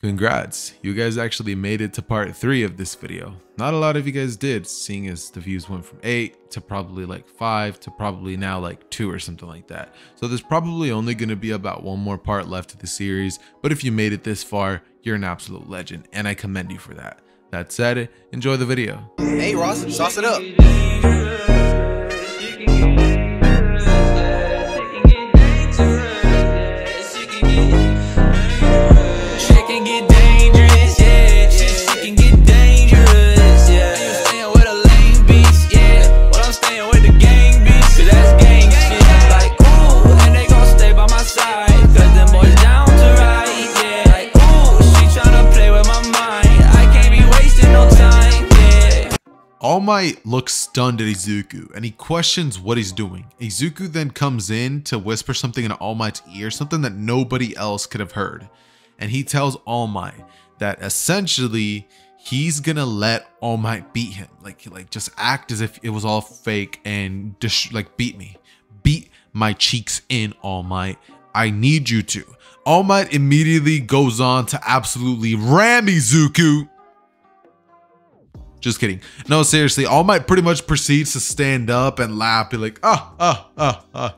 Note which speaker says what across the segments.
Speaker 1: Congrats, you guys actually made it to part 3 of this video. Not a lot of you guys did, seeing as the views went from 8 to probably like 5 to probably now like 2 or something like that. So there's probably only going to be about one more part left of the series, but if you made it this far, you're an absolute legend, and I commend you for that. That said, enjoy the video.
Speaker 2: Hey Ross, sauce it up.
Speaker 1: All Might looks stunned at Izuku and he questions what he's doing. Izuku then comes in to whisper something in All Might's ear, something that nobody else could have heard. And he tells All Might that essentially he's gonna let All Might beat him. Like just act as if it was all fake and just like beat me. Beat my cheeks in, All Might. I need you to. All Might immediately goes on to absolutely ram Izuku. Just kidding. No, seriously, All Might pretty much proceeds to stand up and laugh, be like, young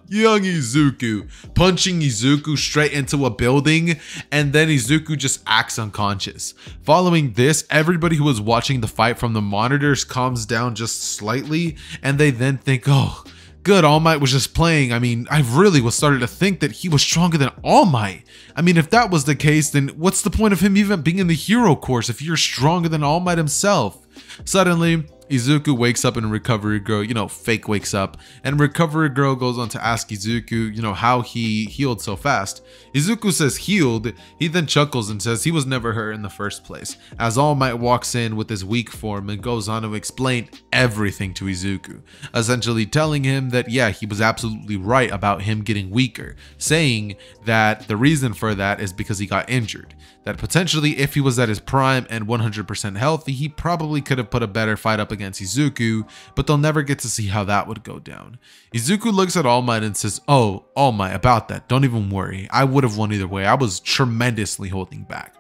Speaker 1: Izuku, punching Izuku straight into a building, and then Izuku just acts unconscious. Following this, everybody who was watching the fight from the monitors calms down just slightly, and they then think, oh, good, All Might was just playing. I mean, I really was starting to think that he was stronger than All Might. I mean, if that was the case, then what's the point of him even being in the hero course if you're stronger than All Might himself? Suddenly, Izuku wakes up and Recovery Girl, fake wakes up, and Recovery Girl goes on to ask Izuku, how he healed so fast. Izuku says healed. He then chuckles and says he was never hurt in the first place, as All Might walks in with his weak form and goes on to explain everything to Izuku, essentially telling him that yeah, he was absolutely right about him getting weaker, saying that the reason for that is because he got injured, that potentially if he was at his prime and 100% healthy, he probably could have put a better fight up against Izuku, but they'll never get to see how that would go down. Izuku looks at All Might and says, oh, All Might, about that, don't even worry. I would have won either way. I was tremendously holding back.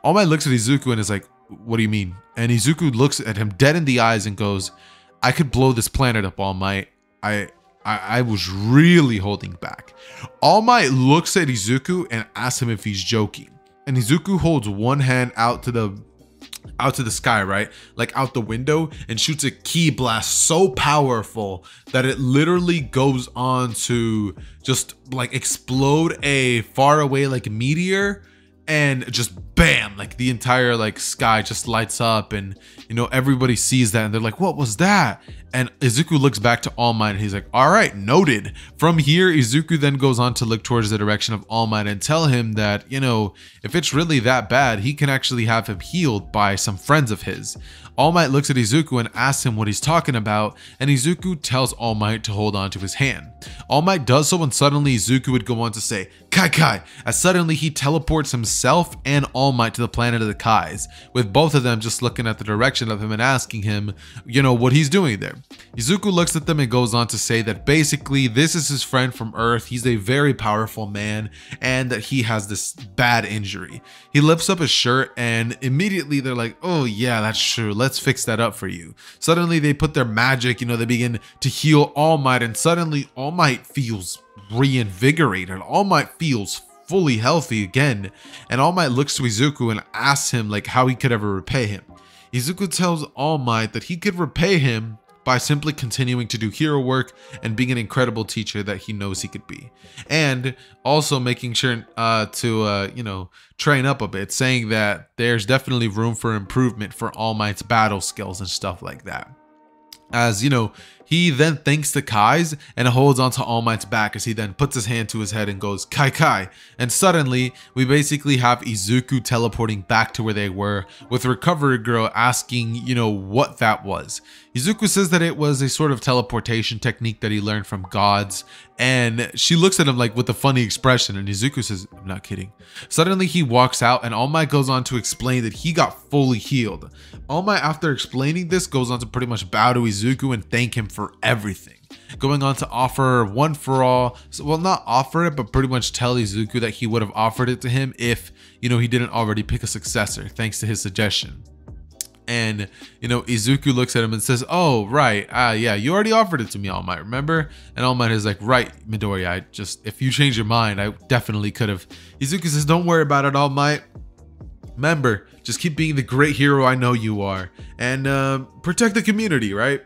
Speaker 1: All Might looks at Izuku and is like, what do you mean? And Izuku looks at him dead in the eyes and goes, I could blow this planet up, All Might. I was really holding back. All Might looks at Izuku and asks him if he's joking. And Izuku holds one hand out to the sky, right? Like out the window, and shoots a ki blast so powerful that it literally goes on to just like explode a far away like meteor, and just bam, like the entire like sky just lights up, and everybody sees that and they're like, what was that? And Izuku looks back to All Might and he's like, all right, noted. From here, Izuku then goes on to look towards the direction of All Might and tell him that, if it's really that bad, he can actually have him healed by some friends of his. All Might looks at Izuku and asks him what he's talking about, and Izuku tells All Might to hold on to his hand. All Might does so, and suddenly Izuku would go on to say, Kai Kai, as suddenly he teleports himself and All Might to the planet of the Kais, with both of them just looking at the direction of him and asking him, what he's doing there. Izuku looks at them and goes on to say that basically this is his friend from Earth, he's a very powerful man, and that he has this bad injury. He lifts up his shirt and immediately they're like, oh yeah, that's true, let's fix that up for you. Suddenly they put their magic, they begin to heal All Might, and suddenly All Might feels reinvigorated. All Might feels fully healthy again, and All Might looks to Izuku and asks him like how he could ever repay him. Izuku tells All Might that he could repay him by simply continuing to do hero work and being an incredible teacher that he knows he could be, and also making sure to train up a bit, saying that there's definitely room for improvement for All Might's battle skills and stuff like that. As he then thanks the Kais and holds onto All Might's back as he then puts his hand to his head and goes, Kai Kai. And suddenly we basically have Izuku teleporting back to where they were, with Recovery Girl asking, what that was. Izuku says that it was a sort of teleportation technique that he learned from gods, and she looks at him like with a funny expression, and Izuku says, I'm not kidding. Suddenly he walks out and All Might goes on to explain that he got fully healed. All Might, after explaining this, goes on to pretty much bow to Izuku and thank him for everything, going on to offer one for all, well, not offer it, but pretty much tell Izuku that he would have offered it to him if you know, he didn't already pick a successor thanks to his suggestion. And, you know, Izuku looks at him and says, oh, right. Yeah, you already offered it to me, All Might, remember? And All Might is like, right, Midoriya, if you change your mind, I definitely could have. Izuku says, don't worry about it, All Might. Remember, just keep being the great hero I know you are. And protect the community, right?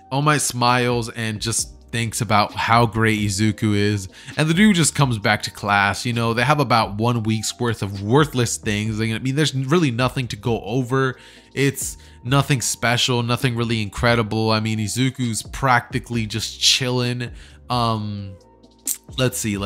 Speaker 1: All Might smiles and just thinks about how great Izuku is, and the dude just comes back to class. You know, they have about 1 week's worth of worthless things. I mean, there's really nothing to go over. It's nothing special, nothing really incredible. I mean, Izuku's practically just chilling. Let's see.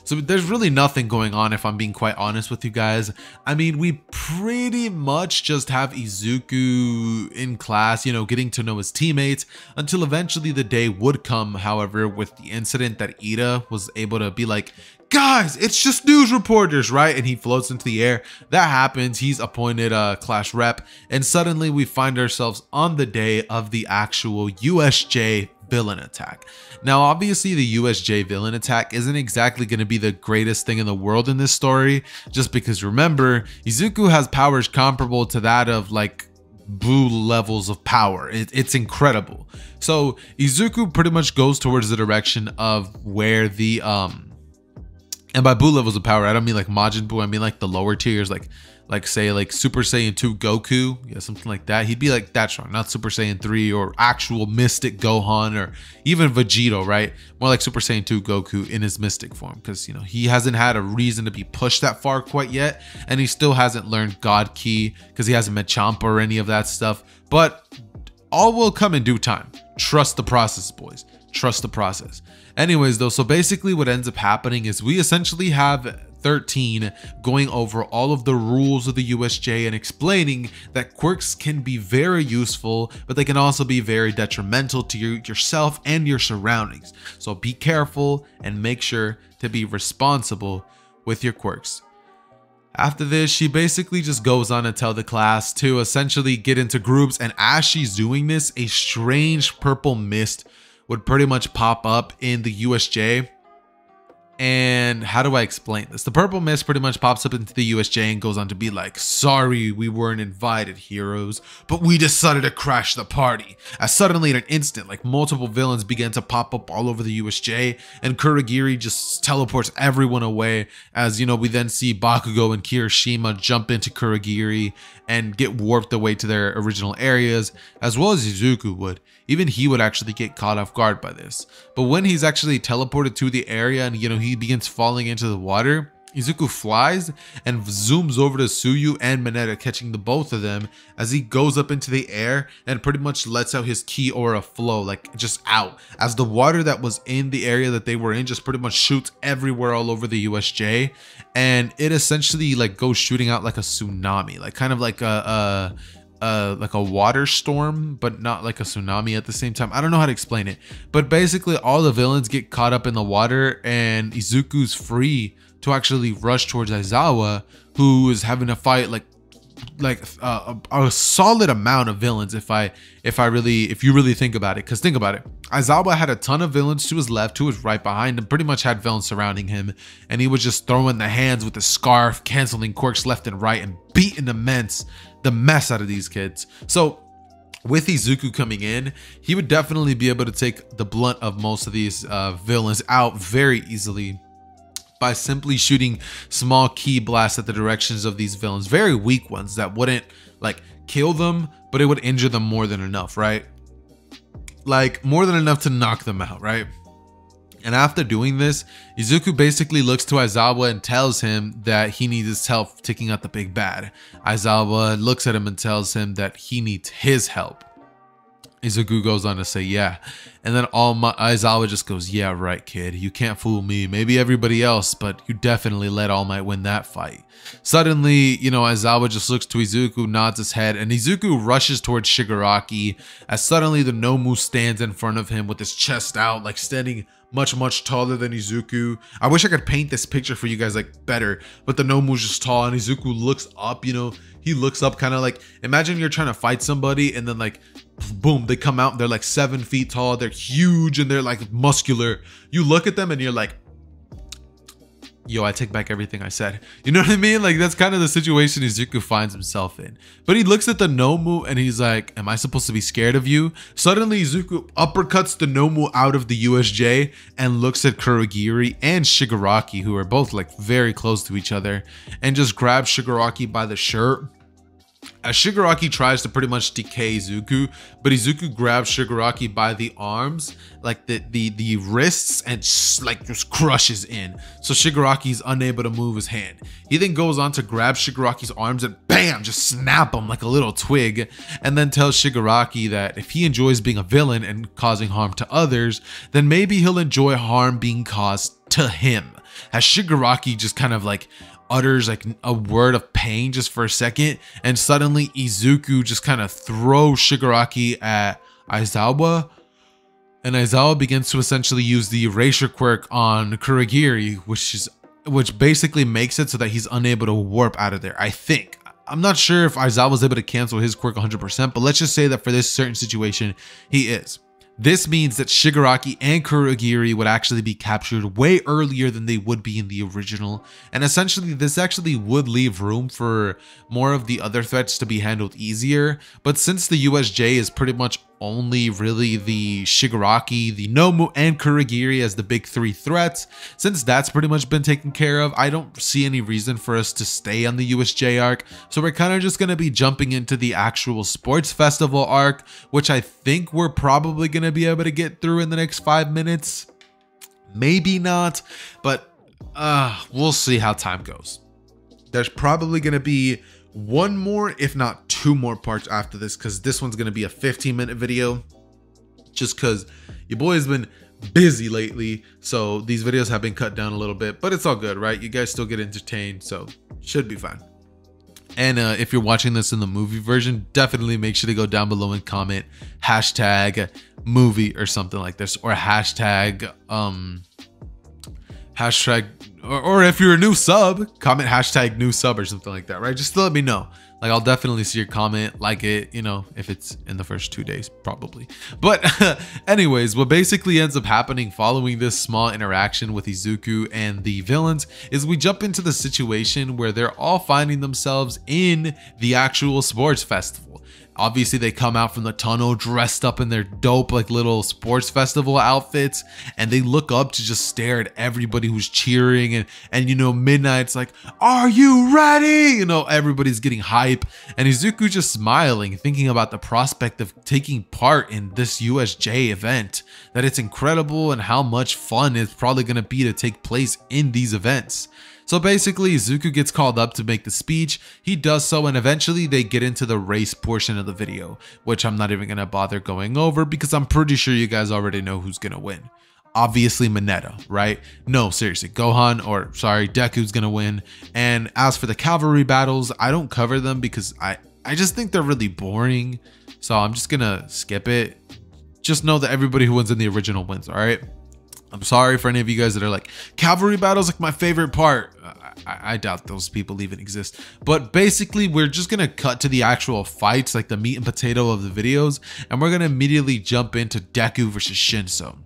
Speaker 1: So there's really nothing going on, if I'm being quite honest with you guys. I mean, we pretty much just have Izuku in class, you know, getting to know his teammates, until eventually the day would come, however, with the incident that Ida was able to be like, guys, it's just news reporters, right? And he floats into the air. That happens. He's appointed a class rep, and suddenly we find ourselves on the day of the actual Usj Villain Attack. Now, obviously, the Usj Villain Attack isn't exactly going to be the greatest thing in the world in this story, just because, remember, Izuku has powers comparable to that of, like, Buu levels of power. It's incredible. So, Izuku pretty much goes towards the direction of where the, and by Buu levels of power, I don't mean like Majin Buu, I mean like the lower tiers, like say like Super Saiyan 2 Goku, yeah, something like that. He'd be like that strong, not Super Saiyan 3 or actual Mystic Gohan or even Vegito, right? More like Super Saiyan 2 Goku in his Mystic form, because, you know, he hasn't had a reason to be pushed that far quite yet, and he still hasn't learned God Ki because he hasn't met Champa or any of that stuff. But all will come in due time. Trust the process, boys. Trust the process. Anyways, though, so basically what ends up happening is we essentially have 13 going over all of the rules of the USJ and explaining that quirks can be very useful, but they can also be very detrimental to yourself and your surroundings. So be careful and make sure to be responsible with your quirks. After this, she basically just goes on to tell the class to essentially get into groups, and as she's doing this, a strange purple mist would pretty much pop up in the USJ. And how do I explain this? The purple mist pretty much pops up into the USJ and goes on to be like, sorry, we weren't invited, heroes, but we decided to crash the party. As suddenly in an instant, like multiple villains began to pop up all over the USJ, and Kurogiri just teleports everyone away. As, you know, we then see Bakugo and Kirishima jump into Kurogiri and get warped away to their original areas, as well as Izuku would. Even he would actually get caught off guard by this. But when he's actually teleported to the area and, you know, he begins falling into the water, Izuku flies and zooms over to Tsuyu and Mineta, catching the both of them as he goes up into the air and pretty much lets out his ki aura flow, like just out, as the water that was in the area that they were in just pretty much shoots everywhere all over the USJ, and it essentially like goes shooting out like a tsunami, like kind of like a water storm, but not like a tsunami at the same time. I don't know how to explain it, but basically all the villains get caught up in the water, and Izuku's free to actually rush towards Aizawa, who is having to fight like a solid amount of villains if you really think about it. Because think about it, Aizawa had a ton of villains to his left, to his right, behind him, pretty much had villains surrounding him, and he was just throwing the hands with the scarf, canceling quirks left and right, and beating the mess out of these kids. So with Izuku coming in, he would definitely be able to take the blunt of most of these villains out very easily by simply shooting small ki blasts at the directions of these villains, very weak ones that wouldn't like kill them, but it would injure them more than enough, right? Like more than enough to knock them out, right? And after doing this, Izuku basically looks to Aizawa and tells him that he needs his help taking out the big bad. Aizawa looks at him and tells him that he needs his help. Izuku goes on to say, yeah. And then Aizawa just goes, yeah, right, kid. You can't fool me. Maybe everybody else, but you definitely let All Might win that fight. Suddenly, you know, Aizawa just looks to Izuku, nods his head, and Izuku rushes towards Shigaraki, as suddenly the Nomu stands in front of him with his chest out, like standing much taller than Izuku. I wish I could paint this picture for you guys like better, but the Nomu's just tall, and Izuku looks up, you know, he looks up kind of like, imagine you're trying to fight somebody and then like boom, they come out and they're like 7 feet tall, they're huge and they're like muscular. You look at them and you're like, yo, I take back everything I said. You know what I mean? Like, that's kind of the situation Izuku finds himself in. But he looks at the Nomu and he's like, am I supposed to be scared of you? Suddenly, Izuku uppercuts the Nomu out of the USJ and looks at Kurogiri and Shigaraki, who are both like very close to each other, and just grabs Shigaraki by the shirt. As Shigaraki tries to pretty much decay Izuku, but Izuku grabs Shigaraki by the arms, like the wrists, and just crushes in. So Shigaraki's unable to move his hand. He then goes on to grab Shigaraki's arms and bam, just snap him like a little twig, and then tells Shigaraki that if he enjoys being a villain and causing harm to others, then maybe he'll enjoy harm being caused to him. As Shigaraki just kind of like utters like a word of pain just for a second, and suddenly Izuku just kind of throws Shigaraki at Aizawa, and Aizawa begins to essentially use the erasure quirk on Kurogiri, which basically makes it so that he's unable to warp out of there. I think, I'm not sure if Aizawa was able to cancel his quirk 100%, but let's just say that for this certain situation he is. This means that Shigaraki and Kurogiri would actually be captured way earlier than they would be in the original, and essentially this actually would leave room for more of the other threats to be handled easier. But since the USJ is pretty much only really the Shigaraki, the Nomu, and Kurogiri as the big three threats, since that's pretty much been taken care of, I don't see any reason for us to stay on the USJ arc. So we're kind of just going to be jumping into the actual sports festival arc, which I think we're probably going to be able to get through in the next 5 minutes. Maybe not, but we'll see how time goes. There's probably going to be one more, if not two more parts after this, because this one's going to be a 15-minute video, just because your boy has been busy lately, so these videos have been cut down a little bit, but it's all good, right? You guys still get entertained, so should be fine. And if you're watching this in the movie version, definitely make sure to go down below and comment hashtag movie or something like this, or hashtag or if you're a new sub, comment hashtag new sub or something like that, right? Just to let me know. Like, I'll definitely see your comment, like it, you know, if it's in the first 2 days, probably. But anyways, what basically ends up happening following this small interaction with Izuku and the villains is we jump into the situation where they're all finding themselves in the actual sports festival. Obviously, they come out from the tunnel dressed up in their dope like little sports festival outfits, and they look up to just stare at everybody who's cheering, and you know, Midnight's like, "Are you ready?" You know, everybody's getting hype, and Izuku just smiling, thinking about the prospect of taking part in this USJ event, that it's incredible and how much fun it's probably going to be to take place in these events. So basically, Izuku gets called up to make the speech. He does so, and eventually they get into the race portion of the video, which I'm not even going to bother going over because I'm pretty sure you guys already know who's going to win. Obviously Mineta, right? No, seriously, Deku's going to win. And as for the cavalry battles, I don't cover them because I just think they're really boring. So I'm just going to skip it. Just know that everybody who wins in the original wins, all right? I'm sorry for any of you guys that are like, cavalry battles like my favorite part. I doubt those people even exist. But basically, we're just going to cut to the actual fights, like the meat and potato of the videos. And we're going to immediately jump into Deku versus Shinso.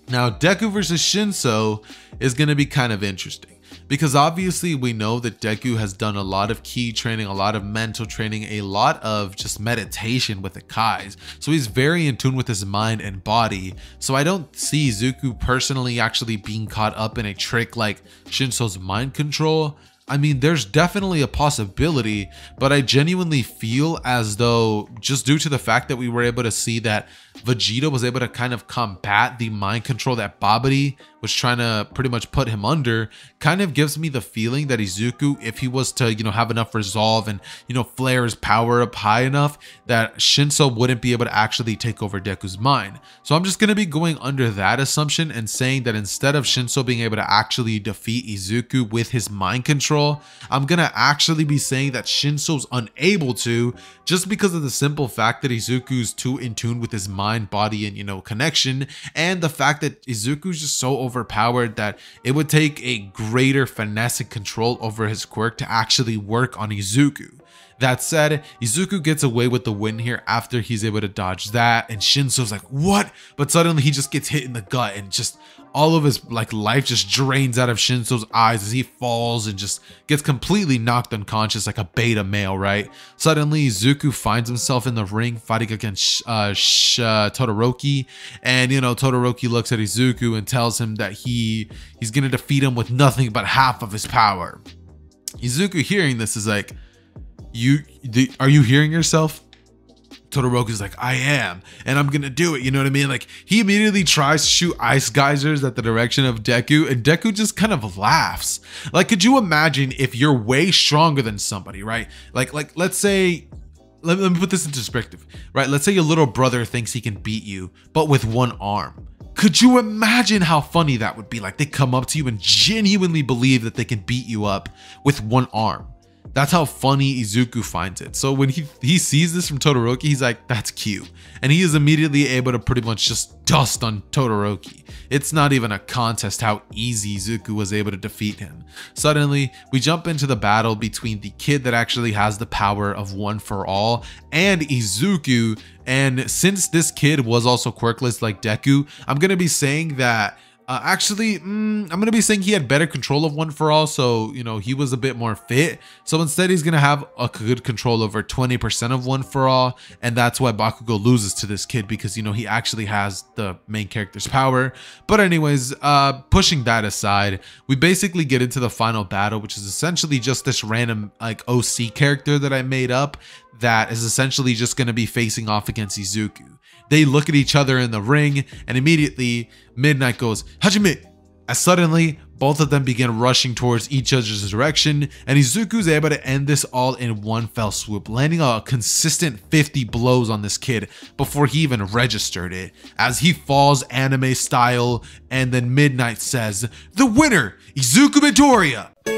Speaker 1: Now, Deku versus Shinso is going to be kind of interesting, because obviously we know that Deku has done a lot of ki training, a lot of mental training, a lot of just meditation with the Kais. So he's very in tune with his mind and body. So I don't see Izuku personally actually being caught up in a trick like Shinso's mind control. I mean, there's definitely a possibility, but I genuinely feel as though, just due to the fact that we were able to see that Vegeta was able to kind of combat the mind control that Babidi was trying to pretty much put him under, kind of gives me the feeling that Izuku, if he was to, you know, have enough resolve and, you know, flare his power up high enough, that Shinso wouldn't be able to actually take over Deku's mind. So I'm just going to be going under that assumption and saying that instead of Shinso being able to actually defeat Izuku with his mind control, I'm going to actually be saying that Shinso's unable to, just because of the simple fact that Izuku's too in tune with his mind, body, and, you know, connection, and the fact that Izuku's just so overpowered that it would take a greater finesse and control over his quirk to actually work on Izuku. That said, Izuku gets away with the win here after he's able to dodge that, and Shinso's like, what? But suddenly he just gets hit in the gut and just all of his like life just drains out of Shinso's eyes as he falls and just gets completely knocked unconscious like a beta male, right? Suddenly, Izuku finds himself in the ring fighting against Todoroki, and you know, Todoroki looks at Izuku and tells him that he's gonna defeat him with nothing but half of his power. Izuku, hearing this, is like, are you hearing yourself? Todoroki's like, I am, and I'm gonna do it, you know what I mean? Like, he immediately tries to shoot ice geysers at the direction of Deku, and Deku just kind of laughs. Like, could you imagine if you're way stronger than somebody, right? Like let's say, let me put this into perspective, right? Let's say your little brother thinks he can beat you, but with one arm. Could you imagine how funny that would be? Like, they come up to you and genuinely believe that they can beat you up with one arm. That's how funny Izuku finds it. So when he sees this from Todoroki, he's like, that's cute. And he is immediately able to pretty much just dust on Todoroki. It's not even a contest how easy Izuku was able to defeat him. Suddenly, we jump into the battle between the kid that actually has the power of One for All and Izuku. And since this kid was also quirkless like Deku, I'm going to be saying that I'm gonna be saying he had better control of One for All, so you know, he was a bit more fit. So instead, he's gonna have a good control over 20% of One for All, and that's why Bakugo loses to this kid, because you know, he actually has the main character's power. But anyways, pushing that aside, we basically get into the final battle, which is essentially just this random like OC character that I made up that is essentially just gonna be facing off against Izuku. They look at each other in the ring, and immediately Midnight goes, Hajime! As suddenly, both of them begin rushing towards each other's direction, and Izuku's able to end this all in one fell swoop, landing a consistent 50 blows on this kid before he even registered it, as he falls anime style, and then Midnight says, the winner, Izuku Midoriya!